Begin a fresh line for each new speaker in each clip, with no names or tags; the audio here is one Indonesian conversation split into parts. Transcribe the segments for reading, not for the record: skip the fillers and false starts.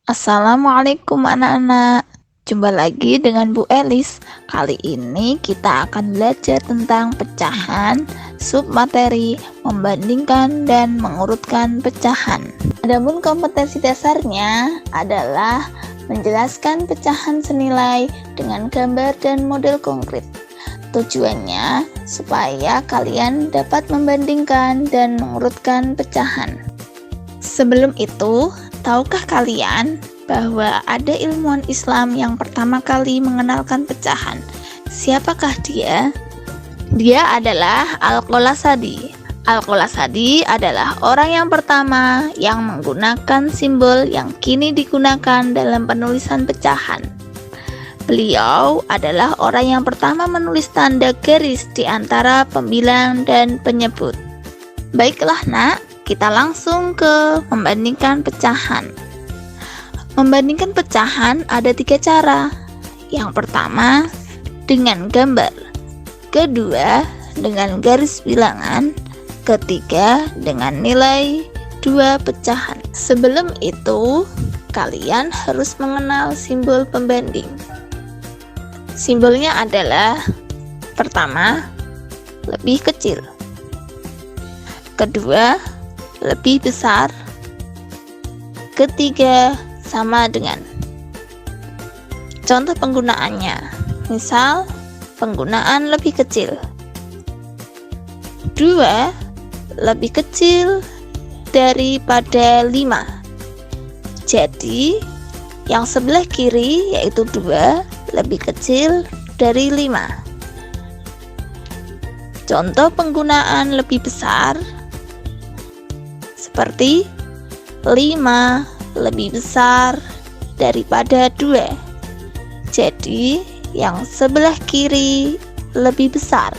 Assalamualaikum anak-anak. Jumpa lagi dengan Bu Elis. Kali ini kita akan belajar tentang pecahan, submateri, membandingkan dan mengurutkan pecahan. Adapun kompetensi dasarnya adalah menjelaskan pecahan senilai dengan gambar dan model konkret. Tujuannya supaya kalian dapat membandingkan dan mengurutkan pecahan. Sebelum itu, tahukah kalian bahwa ada ilmuwan Islam yang pertama kali mengenalkan pecahan? Siapakah dia? Dia adalah Al-Qolasadi. Al-Qolasadi adalah orang yang pertama yang menggunakan simbol yang kini digunakan dalam penulisan pecahan. Beliau adalah orang yang pertama menulis tanda garis di antara pembilang dan penyebut. Baiklah nak, kita langsung ke membandingkan pecahan. Membandingkan pecahan ada 3 cara. Yang pertama, dengan gambar. Kedua, dengan garis bilangan. Ketiga, dengan nilai 2 pecahan. Sebelum itu, kalian harus mengenal simbol pembanding. Simbolnya adalah pertama, lebih kecil. Kedua, lebih besar. Ketiga, sama dengan. Contoh penggunaannya, misal penggunaan lebih kecil. 2 lebih kecil daripada 5. Jadi, yang sebelah kiri yaitu 2 lebih kecil dari 5. Contoh penggunaan lebih besar seperti 5 lebih besar daripada 2. Jadi, yang sebelah kiri lebih besar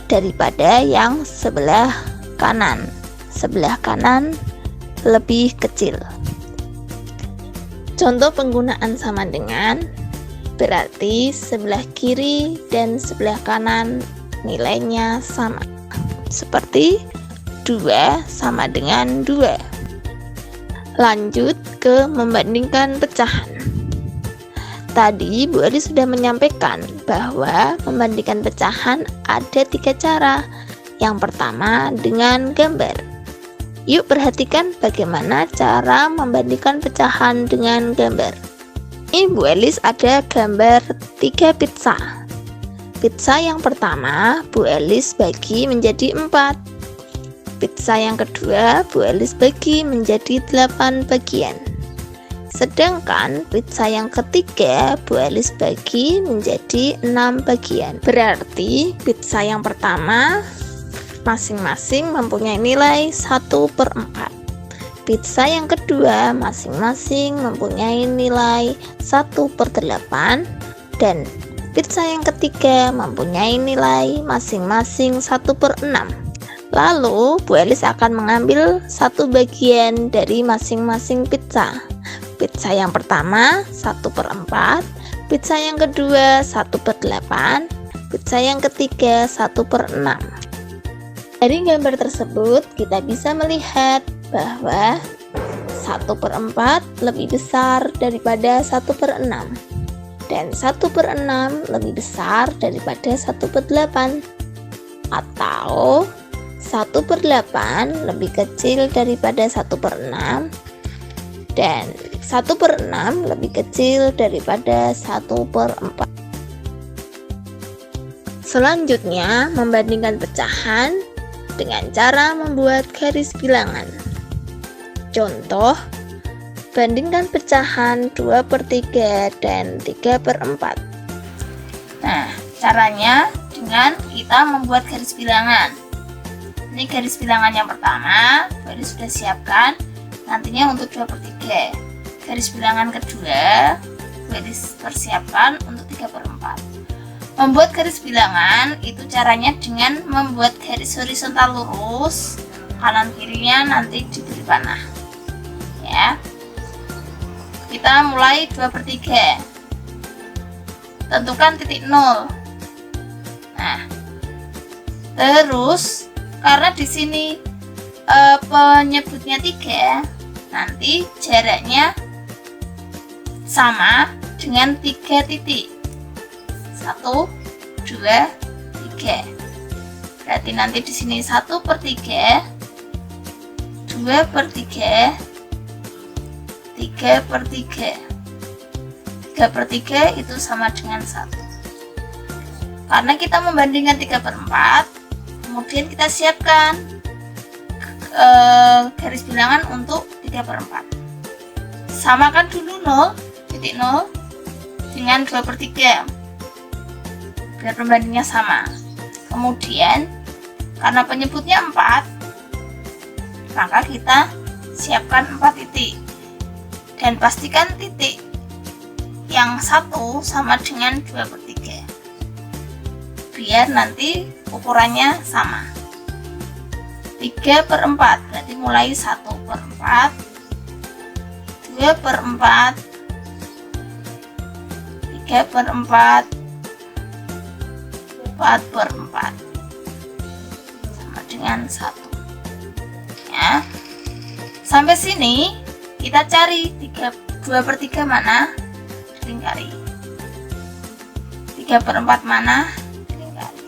daripada yang sebelah kanan. Sebelah kanan lebih kecil. Contoh penggunaan sama dengan berarti sebelah kiri dan sebelah kanan nilainya sama. Seperti 2 sama dengan 2. Lanjut ke membandingkan pecahan. Tadi Bu Adi sudah menyampaikan bahwa membandingkan pecahan ada 3 cara. Yang pertama dengan gambar. Yuk perhatikan bagaimana cara membandingkan pecahan dengan gambar. Ini Bu Elis ada gambar 3 pizza. Pizza yang pertama Bu Elis bagi menjadi 4. Pizza yang kedua Bu Elis bagi menjadi 8 bagian. Sedangkan pizza yang ketiga Bu Elis bagi menjadi 6 bagian. Berarti pizza yang pertama masing-masing mempunyai nilai 1/4. Pizza yang kedua masing-masing mempunyai nilai 1/8 dan pizza yang ketiga mempunyai nilai masing-masing 1/6. Lalu Bu Elis akan mengambil 1 bagian dari masing-masing pizza. Pizza yang pertama 1/4, pizza yang kedua 1/8, pizza yang ketiga 1/6. Dari gambar tersebut kita bisa melihat bahwa 1/4 lebih besar daripada 1/6 dan 1/6 lebih besar daripada 1/8, atau 1/8 lebih kecil daripada 1/6 dan 1/6 lebih kecil daripada 1/4. Selanjutnya, membandingkan pecahan dengan cara membuat garis bilangan. Contoh, bandingkan pecahan 2/3 dan 3/4. Nah, caranya dengan kita membuat garis bilangan. Ini garis bilangan yang pertama, baru sudah siapkan nantinya untuk 2/3. Garis bilangan kedua, baru persiapkan untuk 3/4. Membuat garis bilangan itu caranya dengan membuat garis horizontal lurus, kanan kirinya nanti diberi panah. Ya. Kita mulai 2/3. Tentukan titik 0. Nah, terus karena di sini penyebutnya 3, nanti jaraknya sama dengan 3 titik. 1, 2, 3. Berarti nanti di sini 1/3, 2/3, 3/3. 3/3 itu sama dengan 1. Karena kita membandingkan 3/4, kemudian kita siapkan garis bilangan untuk 3/4. Samakan dulu 0,0 dengan 2/3 biar pembandingnya sama. Kemudian karena penyebutnya 4, maka kita siapkan 4 titik dan pastikan titik yang 1 sama dengan 2/3 biar nanti ukurannya sama. 3/4 berarti mulai 1/4, 2/4, 3/4, 4/4 sama dengan 1 ya. Sampai sini kita cari 2/3 mana, dilingkari. 3/4 mana, dilingkari.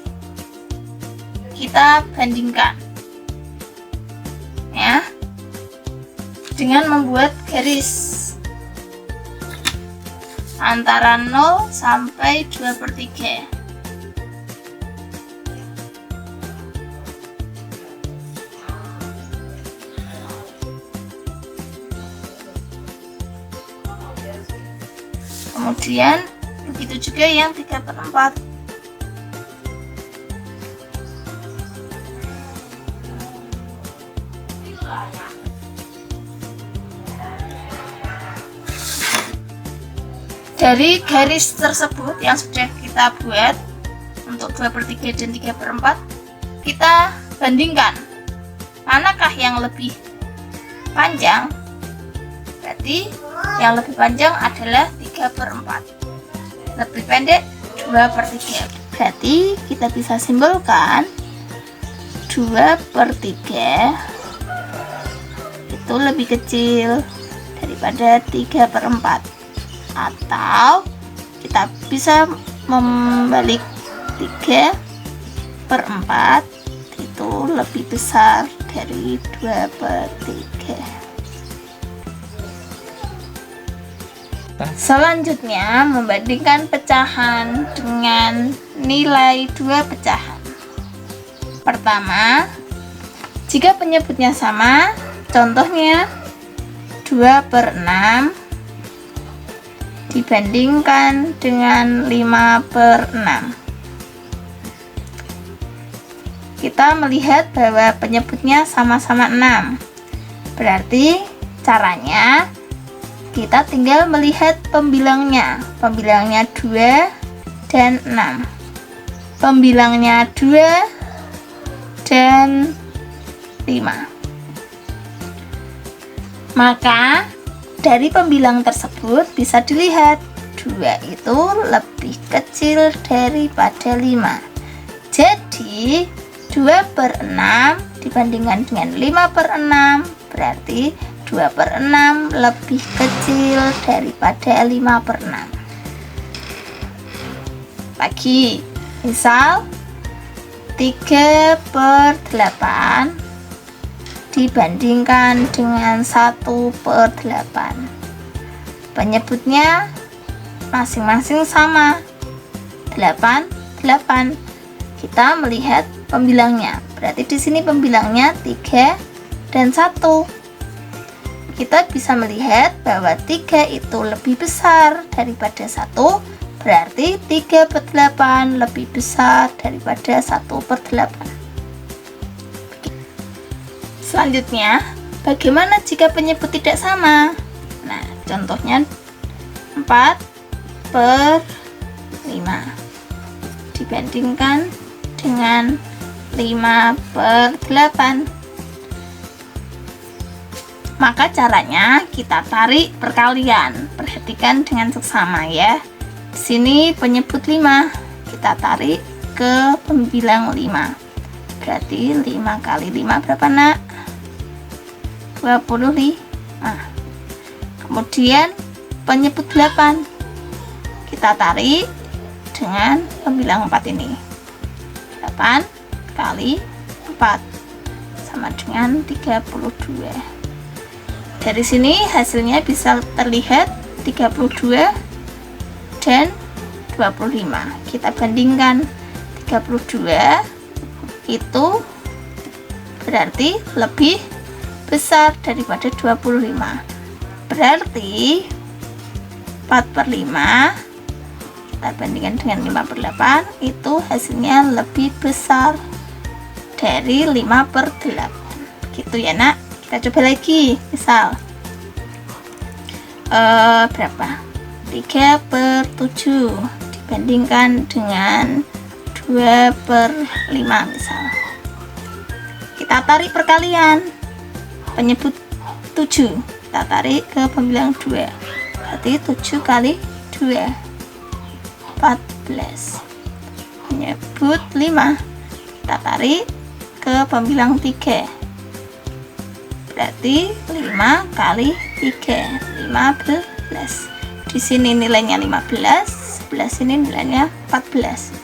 Kita bandingkan ya dengan membuat garis antara 0 sampai 2/3. Kemudian begitu juga yang 3/4. Dari garis tersebut yang sudah kita buat untuk 2/3 dan 3/4, kita bandingkan manakah yang lebih panjang. Berarti yang lebih panjang adalah 3/4, lebih pendek 2/3. Berarti kita bisa simpulkan 2/3 itu lebih kecil daripada 3/4. Atau kita bisa membalik 3/4 itu lebih besar dari 2/3. Selanjutnya membandingkan pecahan dengan nilai 2 pecahan. Pertama, jika penyebutnya sama, contohnya 2/6 dibandingkan dengan 5/6. Kita melihat bahwa penyebutnya sama-sama 6. Berarti caranya kita tinggal melihat pembilangnya. Pembilangnya 2 dan 6. Pembilangnya 2 dan 5. Maka dari pembilang tersebut bisa dilihat 2 itu lebih kecil daripada 5. Jadi 2/6 dibandingkan dengan 5/6 berarti 2/6 lebih kecil daripada 5/6. Lagi, misal 3/8 dibandingkan dengan 1/8. Penyebutnya masing-masing sama 8, 8. Kita melihat pembilangnya. Berarti di sini pembilangnya 3 dan 1. Kita bisa melihat bahwa 3 itu lebih besar daripada 1, berarti 3/8 lebih besar daripada 1/8. Selanjutnya, bagaimana jika penyebut tidak sama? Nah, contohnya 4/5 dibandingkan dengan 5/8. Maka caranya kita tarik perkalian. Perhatikan dengan seksama ya. Di sini penyebut 5, kita tarik ke pembilang 5. Berarti 5 kali 5 berapa nak? 25. Kemudian penyebut 8. Kita tarik dengan pembilang 4 ini. 8 kali 4 sama dengan 32. Dari sini hasilnya bisa terlihat 32 dan 25. Kita bandingkan. 32 itu berarti lebih besar daripada 25. Berarti 4/5 kita bandingkan dengan 5/8 itu hasilnya lebih besar dari 5/8. Gitu ya nak. Kita coba lagi. Misal berapa? 3/7 dibandingkan dengan 2/5 misal. Kita tarik perkalian penyebut 7, kita tarik ke pembilang 2, berarti 7 kali 2 14. Penyebut 5 kita tarik ke pembilang 3, berarti 5 kali 3 15. Di sini nilainya 15, sebelah sini nilainya 14.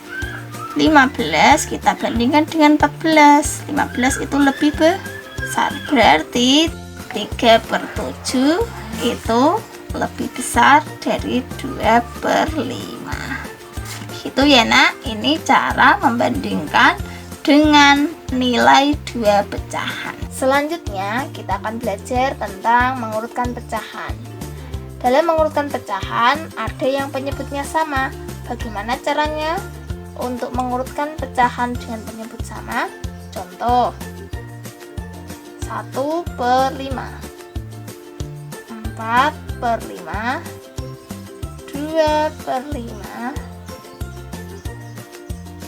15 kita bandingkan dengan 14. 15 itu lebih besar, berarti 3/7 itu lebih besar dari 2/5. Gitu ya nak. Ini cara membandingkan dengan nilai 2 pecahan. Selanjutnya kita akan belajar tentang mengurutkan pecahan. Dalam mengurutkan pecahan ada yang penyebutnya sama. Bagaimana caranya untuk mengurutkan pecahan dengan penyebut sama? Contoh 1/5, 4/5, 2/5,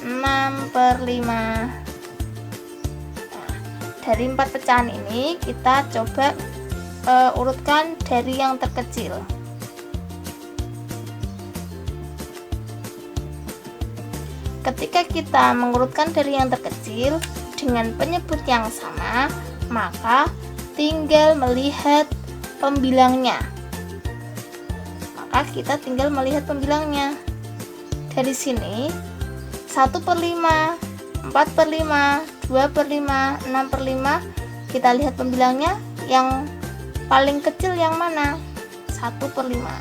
6/5. Dari 4 pecahan ini kita coba urutkan dari yang terkecil. Ketika kita mengurutkan dari yang terkecil dengan penyebut yang sama, maka tinggal melihat pembilangnya. Kita tinggal melihat pembilangnya. Dari sini 1/5, 4/5, 2/5, 6/5. Kita lihat pembilangnya, yang paling kecil yang mana? 1/5.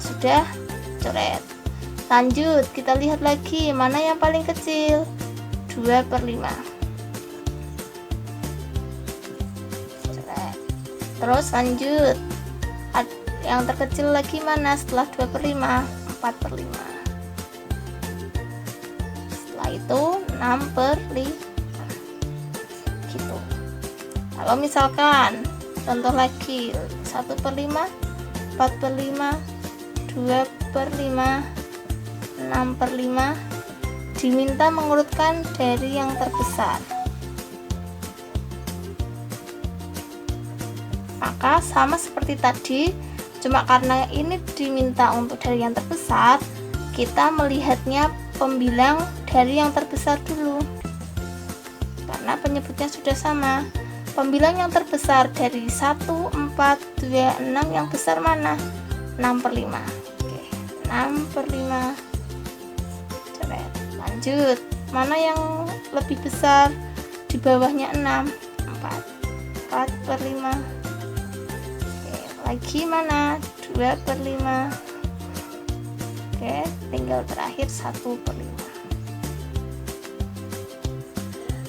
Sudah, coret. Lanjut, kita lihat lagi mana yang paling kecil. 2/5. Terus lanjut, yang terkecil lagi mana setelah 2/5? 4/5. Setelah itu 6/5. Gitu. Kalau misalkan contoh lagi 1/5, 4/5, 2/5, 6/5, diminta mengurutkan dari yang terbesar. Maka sama seperti tadi, cuma karena ini diminta untuk dari yang terbesar, kita melihatnya pembilang dari yang terbesar dulu. Karena penyebutnya sudah sama. Pembilang yang terbesar dari 1, 4, 2, 6, yang besar mana? 6/5. Oke, 6/5. Lanjut, mana yang lebih besar? Di bawahnya 6, 4/5. Oke, lagi mana? 2/5. Oke, tinggal terakhir 1/5.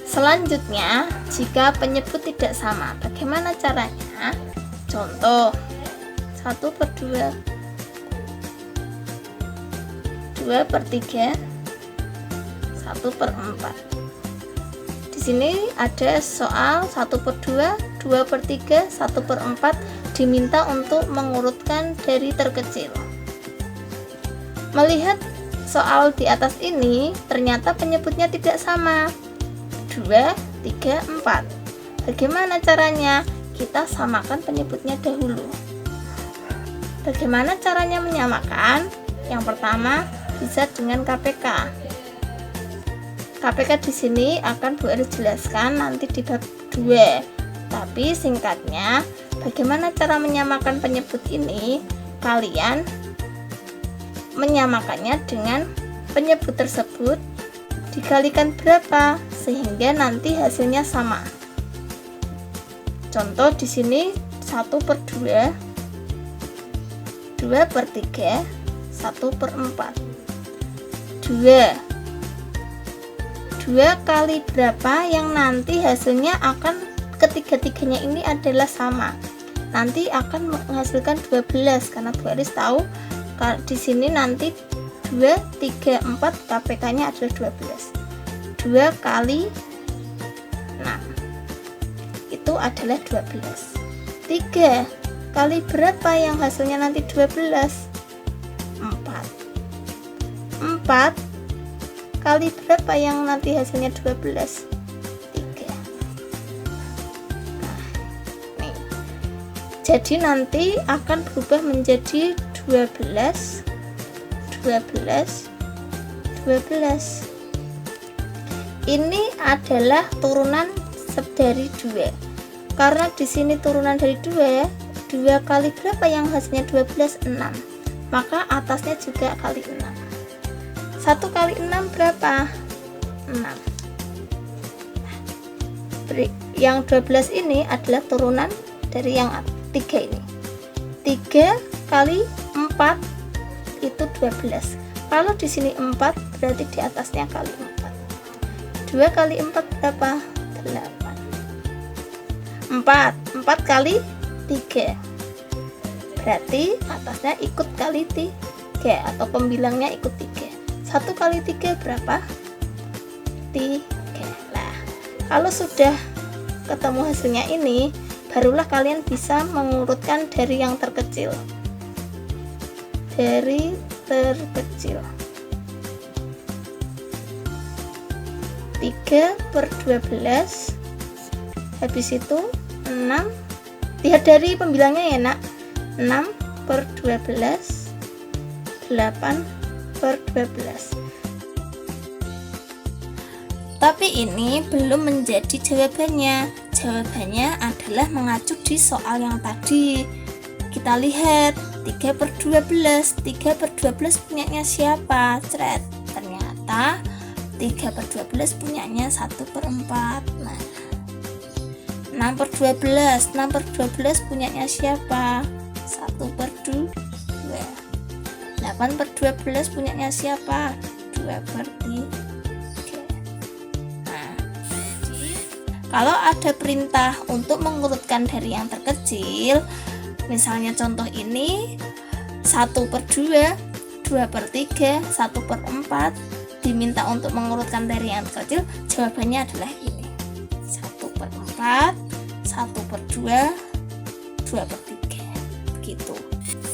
Selanjutnya, jika penyebut tidak sama, bagaimana caranya? Contoh 1/2, 2/3, 1/4. Di sini ada soal 1/2, 2/3, 1/4 diminta untuk mengurutkan dari terkecil. Melihat soal di atas ini, ternyata penyebutnya tidak sama. 2, 3, 4. Bagaimana caranya? Kita samakan penyebutnya dahulu. Bagaimana caranya menyamakan? Yang pertama bisa dengan KPK. KPK di sini akan Bu Elis jelaskan nanti di bab 2. Tapi singkatnya, bagaimana cara menyamakan penyebut ini?
kalian menyamakannya dengan penyebut tersebut dikalikan berapa sehingga nanti hasilnya sama. Contoh di sini 1/2, 2/3, 1/4. 2 kali berapa yang nanti hasilnya akan ketiga-tiganya ini adalah sama. Nanti akan menghasilkan 12 karena Bu Elis tahu di sini nanti 2, 3, 4 KPK-nya adalah 12. 2 kali 6 itu adalah 12. 3 kali berapa yang hasilnya nanti 12? 4. 4 kali berapa yang nanti hasilnya 12? 3. Nah, nih. Jadi nanti akan berubah menjadi 12. Ini adalah turunan dari 2. Karena di sini turunan dari 2 kali berapa yang hasilnya 12? 6. Maka atasnya juga kali 6. 1 kali 6 berapa? 6. Yang 12 ini adalah turunan dari yang 3 ini. 3 kali 4 itu 12. Kalau di sini 4 berarti di atasnya kali 4. 2 kali 4 berapa? 8. 4 kali 3 berarti atasnya ikut kali 3 atau pembilangnya ikut 3. 1 kali 3 berapa? 3. Nah, kalau sudah ketemu hasilnya ini, barulah kalian bisa mengurutkan dari yang terkecil. Dari terkecil 3/12, habis itu 6. Lihat dari pembilangnya ya nak, 6/12, 8/12. Tapi ini belum menjadi jawabannya. Jawabannya adalah mengacu di soal yang tadi. Kita lihat 3/12. 3/12 punyanya siapa? Cret. Ternyata 3/12 punyanya 1/4. Nah, 6/12. 6/12 punyanya siapa? 1/2. 8/12 punyanya siapa? 2/3. Nah, kalau ada perintah untuk mengurutkan dari yang terkecil, misalnya contoh ini 1/2, 2/3, 1/4, diminta untuk mengurutkan dari yang terkecil, jawabannya adalah ini. 1/4, 1/2, 2/3. Begitu.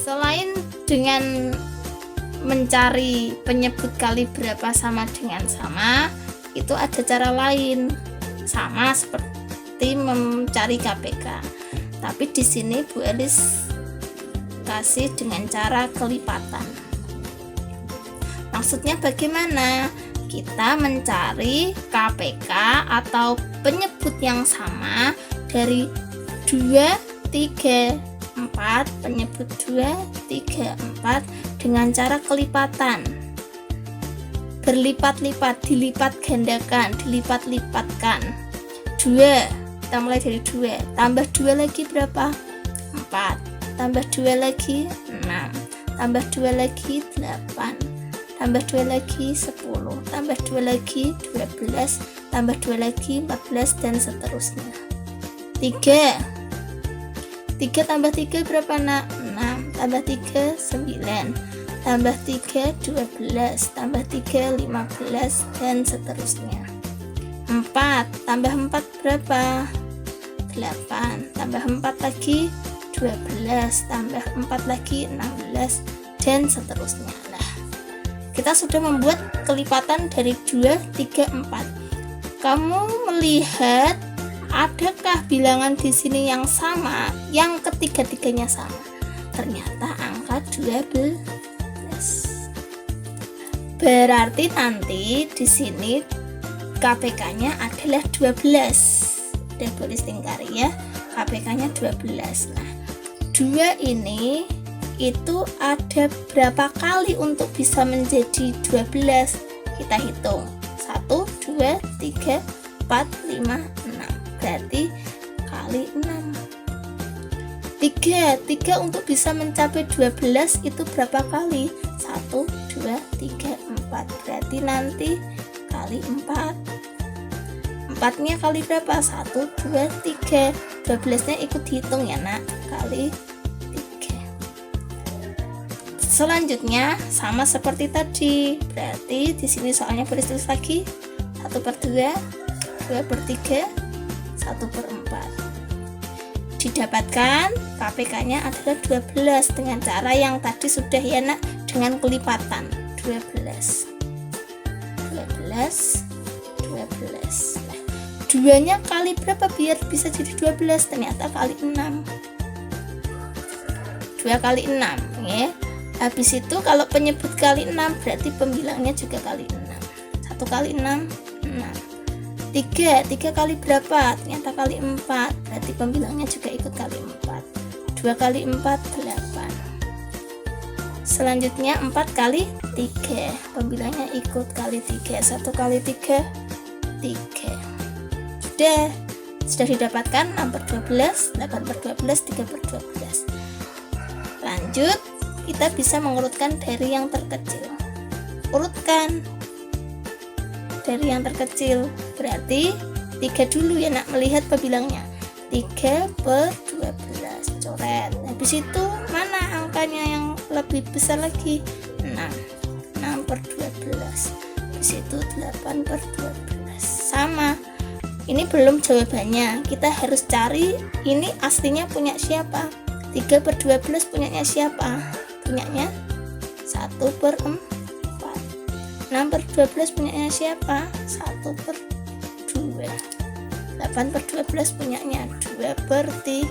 Selain dengan mencari penyebut kali berapa sama dengan sama, itu ada cara lain. Sama seperti mencari KPK. Tapi di sini Bu Elis kasih dengan cara kelipatan. Maksudnya bagaimana? Kita mencari KPK atau penyebut yang sama dari 2, 3, 4, penyebut 2, 3, 4 dengan cara kelipatan. Berlipat-lipat, dilipat gandakan, dilipat-lipatkan. 2, kita mulai dari 2, tambah 2 lagi berapa? 4, tambah 2 lagi 6, tambah 2 lagi 8, tambah 2 lagi 10, tambah 2 lagi 12, tambah 2 lagi 14, dan seterusnya. 3 tambah 3 berapa nak? 6, tambah 3 9, tambah 3 12, tambah 3 15, dan seterusnya. 4 tambah 4 berapa? 8, tambah 4 lagi 12, tambah 4 lagi 16, dan seterusnya. Nah, kita sudah membuat kelipatan dari 2, 3, 4. Kamu melihat adakah bilangan di sini yang sama, yang ketiga-tiganya sama? Ternyata angka 12. Berarti nanti di sini KPK-nya adalah 12. Udah boleh tingkari ya. KPK-nya 12. Nah, 2 ini itu ada berapa kali untuk bisa menjadi 12? Kita hitung 1, 2, 3, 4, 5, 6, berarti kali 6. 3 untuk bisa mencapai 12 itu berapa kali? 1, 2, 3, 4, berarti nanti kali 4. 4 nya kali berapa? 1, 2, 3, 12 nya ikut dihitung ya nak, kali 3. Selanjutnya sama seperti tadi, berarti di sini soalnya boleh tulis lagi 1/2, 2/3, 1/4. Didapatkan KPK-nya adalah 12 dengan cara yang tadi sudah ya nak, dengan kelipatan 12. 2-nya kali berapa biar bisa jadi 12? Ternyata kali 6. 2 kali 6 ya. Habis itu kalau penyebut kali 6 berarti pembilangnya juga kali 6. 1 kali 6, 6. 3 kali berapa? Ternyata kali 4, berarti pembilangnya juga ikut kali 4. 2 kali 4, 8. Selanjutnya 4 kali 3, pembilangnya ikut kali 3. 1 kali 3, 3. Sudah didapatkan 6/12, 8/12, 3/12. Lanjut, kita bisa mengurutkan dari yang terkecil. Urutkan dari yang terkecil, berarti 3 dulu ya nak, melihat pembilangnya 3/12, coret. Habis itu mana angkanya yang lebih besar lagi? 6/12. Habis itu 8/12. Sama, ini belum jawabannya, kita harus cari ini aslinya punya siapa. 3/12 punyanya siapa? Punyanya 1/4. 6/12 punyanya siapa? 1/2. 8/12 punyanya 2/3.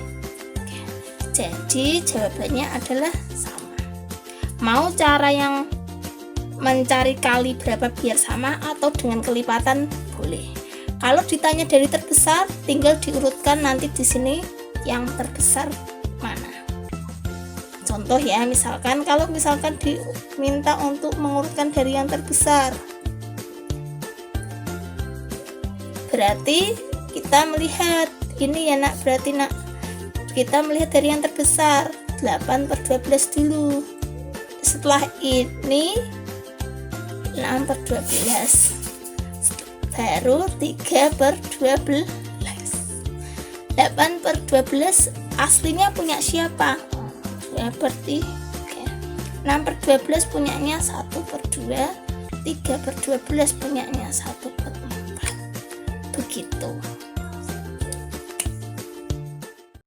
Jadi jawabannya adalah sama. Mau cara yang mencari kali berapa biar sama atau dengan kelipatan boleh. Kalau ditanya dari terbesar, tinggal diurutkan nanti di sini yang terbesar mana. Contoh ya, misalkan kalau diminta untuk mengurutkan dari yang terbesar, berarti kita melihat ini ya nak, berarti nak kita melihat dari yang terbesar 8/12 dulu. Setelah ini 6/12, baru 3/12. 8/12 aslinya punya siapa? 2/3. 6/12 punyanya 1/2. 3/12 punyanya 1/4. Begitu.